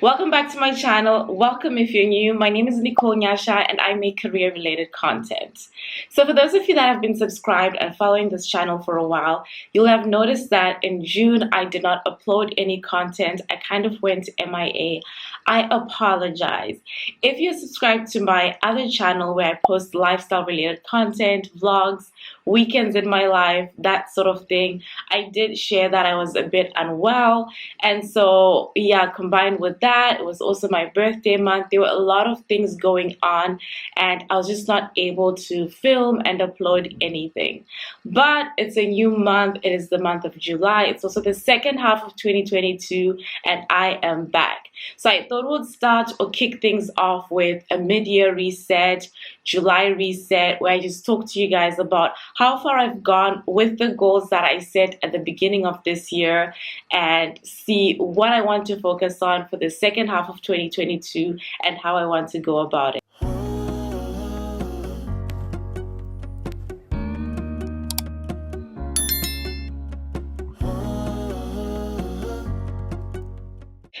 Welcome back to my channel. Welcome if you're new. My name is Nicole Nyasha and I make career-related content. So for those of you that have been subscribed and following this channel for a while, you'll have noticed that in June I did not upload any content. I kind of went MIA. I apologize. If you're subscribed to my other channel where I post lifestyle-related content, vlogs, weekends in my life, that sort of thing, I did share that I was a bit unwell, and so yeah, combined with that, it was also my birthday month. There were a lot of things going on and I was just not able to film and upload anything. But it's a new month. It is the month of July. It's also the second half of 2022 and I am back. So I thought we'd start or kick things off with a mid-year reset, July reset, where I just talk to you guys about how far I've gone with the goals that I set at the beginning of this year and see what I want to focus on for the second half of 2022 and how I want to go about it.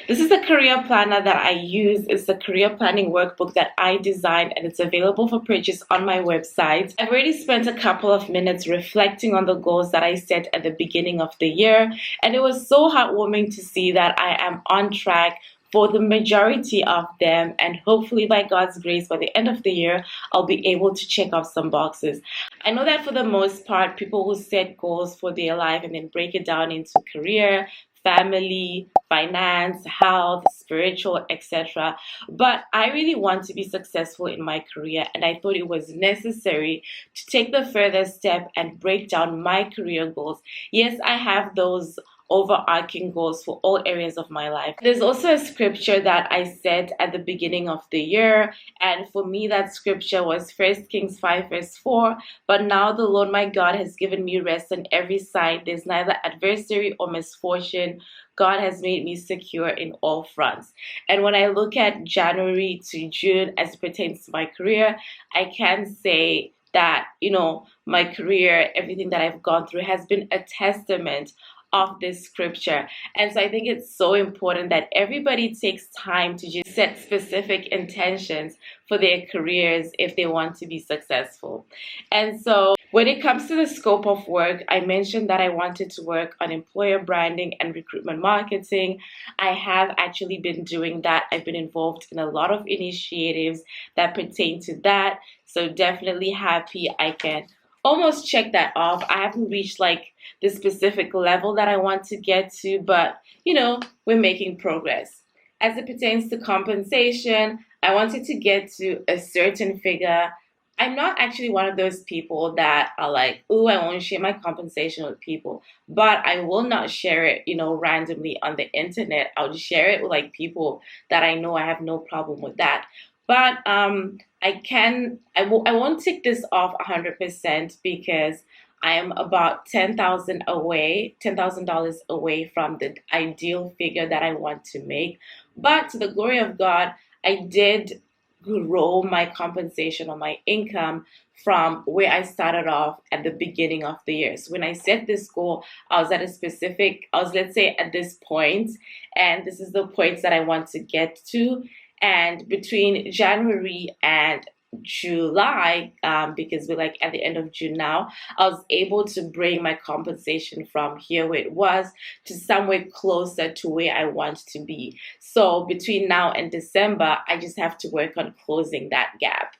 This is the career planner that I use. It's the career planning workbook that I designed and it's available for purchase on my website. I've already spent a couple of minutes reflecting on the goals that I set at the beginning of the year, and it was so heartwarming to see that I am on track for the majority of them, and hopefully by God's grace by the end of the year I'll be able to check off some boxes. I know that for the most part people will set goals for their life and then break it down into career, family, finance, health, spiritual, etc. But I really want to be successful in my career, and I thought it was necessary to take the further step and break down my career goals. Yes, I have those overarching goals for all areas of my life. There's also a scripture that I said at the beginning of the year, and for me that scripture was 1 Kings 5 verse 4. But now the Lord my God has given me rest on every side. There's neither adversary or misfortune. God has made me secure in all fronts. And when I look at January to June as it pertains to my career, I can say that, my career, everything that I've gone through has been a testament of this scripture. And so I think it's so important that everybody takes time to just set specific intentions for their careers if they want to be successful. And so when it comes to the scope of work, I mentioned that I wanted to work on employer branding and recruitment marketing. I have actually been doing that. I've been involved in a lot of initiatives that pertain to that. So definitely happy I can almost check that off. I haven't reached like the specific level that I want to get to, but we're making progress. As it pertains to compensation, I wanted to get to a certain figure. I'm not actually one of those people that are like, oh, I won't share my compensation with people, but I will not share it, randomly on the internet. I'll just share it with like people that I know. I have no problem with that. But I won't take this off 100% because I am about $10,000 away from the ideal figure that I want to make. But to the glory of God, I did grow my compensation or my income from where I started off at the beginning of the year. So when I set this goal, I was let's say at this point, and this is the points that I want to get to. And between January and July, because we're like at the end of June now, I was able to bring my compensation from here where it was to somewhere closer to where I want to be. So between now and December, I just have to work on closing that gap.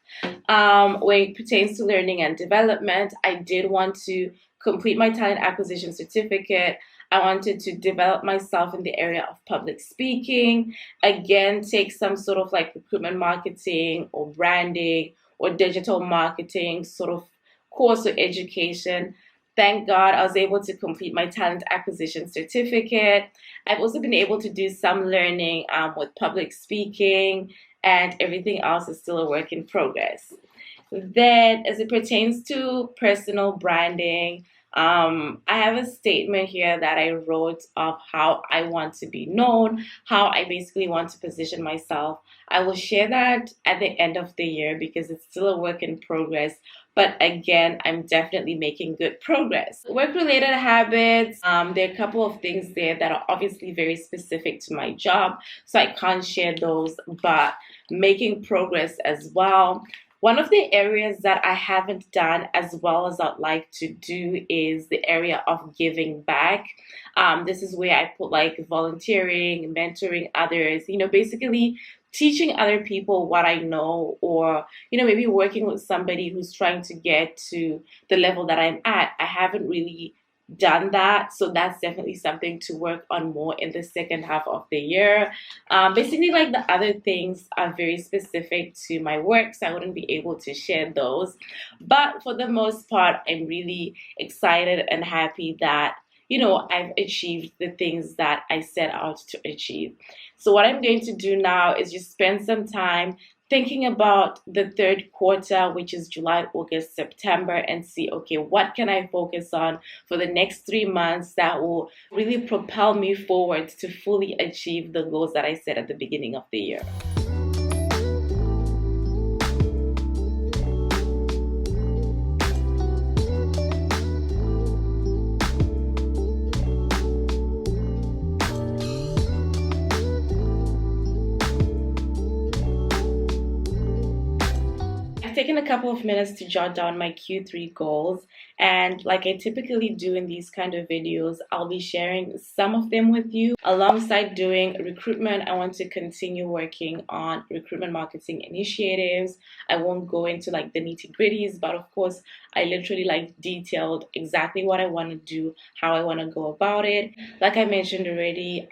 When it pertains to learning and development, I did want to complete my talent acquisition certificate. I wanted to develop myself in the area of public speaking, again, take some sort of like recruitment marketing or branding or digital marketing sort of course or education. Thank God I was able to complete my talent acquisition certificate. I've also been able to do some learning with public speaking, and everything else is still a work in progress. Then as it pertains to personal branding, I have a statement here that I wrote of how I want to be known, how I basically want to position myself. I will share that at the end of the year because it's still a work in progress. but again, I'm definitely making good progress. Work-related habits, there are a couple of things there that are obviously very specific to my job, so I can't share those, but making progress as well. One of the areas that I haven't done as well as I'd like to do is the area of giving back. This is where I put like volunteering, mentoring others, basically teaching other people what I know, or maybe working with somebody who's trying to get to the level that I'm at. I haven't really done that, so that's definitely something to work on more in the second half of the year. Basically, like, the other things are very specific to my work, so I wouldn't be able to share those, but for the most part, I'm really excited and happy that I've achieved the things that I set out to achieve. So what I'm going to do now is just spend some time thinking about the third quarter, which is July, August, September, and see, okay, what can I focus on for the next 3 months that will really propel me forward to fully achieve the goals that I set at the beginning of the year. I've taken a couple of minutes to jot down my Q3 goals, and like I typically do in these kind of videos, I'll be sharing some of them with you. Alongside doing recruitment, I want to continue working on recruitment marketing initiatives. I won't go into like the nitty-gritties, but of course, I literally like detailed exactly what I want to do, how I want to go about it. Like I mentioned already,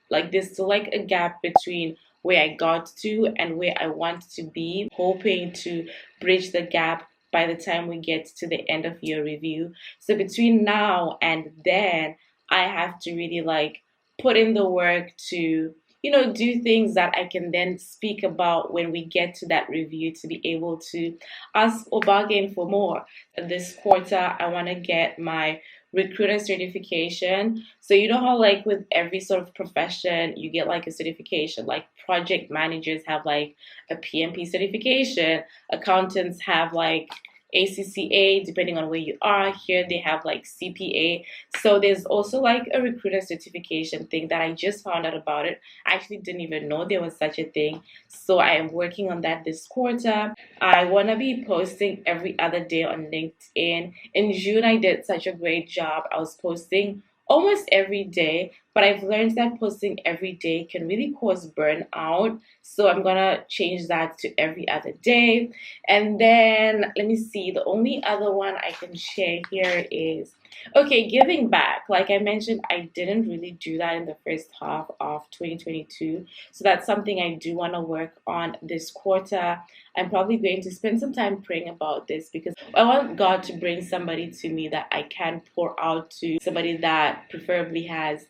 there's still like a gap between where I got to and where I want to be, hoping to bridge the gap by the time we get to the end of year review. So between now and then, I have to really like put in the work to do things that I can then speak about when we get to that review, to be able to ask or bargain for more. This quarter, I want to get my recruiter certification. So how like with every sort of profession, you get like a certification, like project managers have like a PMP certification, accountants have like ACCA, depending on where you are. Here they have like CPA. So there's also like a recruiter certification thing that I just found out about it. I actually didn't even know there was such a thing. So I am working on that this quarter. I want to be posting every other day on LinkedIn. In June, I did such a great job. I was posting almost every day, but I've learned that posting every day can really cause burnout. So I'm gonna change that to every other day. And then let me see, the only other one I can share here is, okay, giving back. Like I mentioned, I didn't really do that in the first half of 2022. So that's something I do want to work on this quarter. I'm probably going to spend some time praying about this, because I want God to bring somebody to me that I can pour out to, somebody that preferably has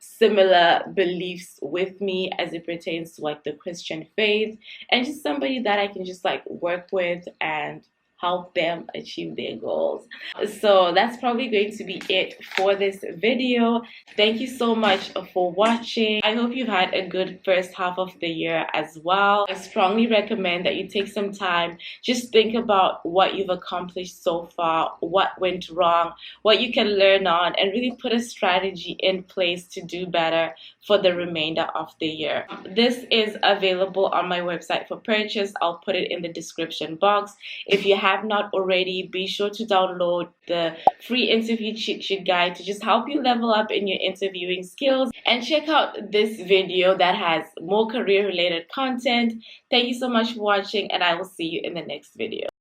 similar beliefs with me as it pertains to like the Christian faith, and just somebody that I can just like work with and help them achieve their goals. So that's probably going to be it for this video. Thank you so much for watching. I hope you've had a good first half of the year as well. I strongly recommend that you take some time, just think about what you've accomplished so far, what went wrong, what you can learn on, and really put a strategy in place to do better for the remainder of the year. This is available on my website for purchase. I'll put it in the description box. If you have not already, be sure to download the free interview cheat sheet guide to just help you level up in your interviewing skills, and check out this video that has more career related content. Thank you so much for watching, and I will see you in the next video.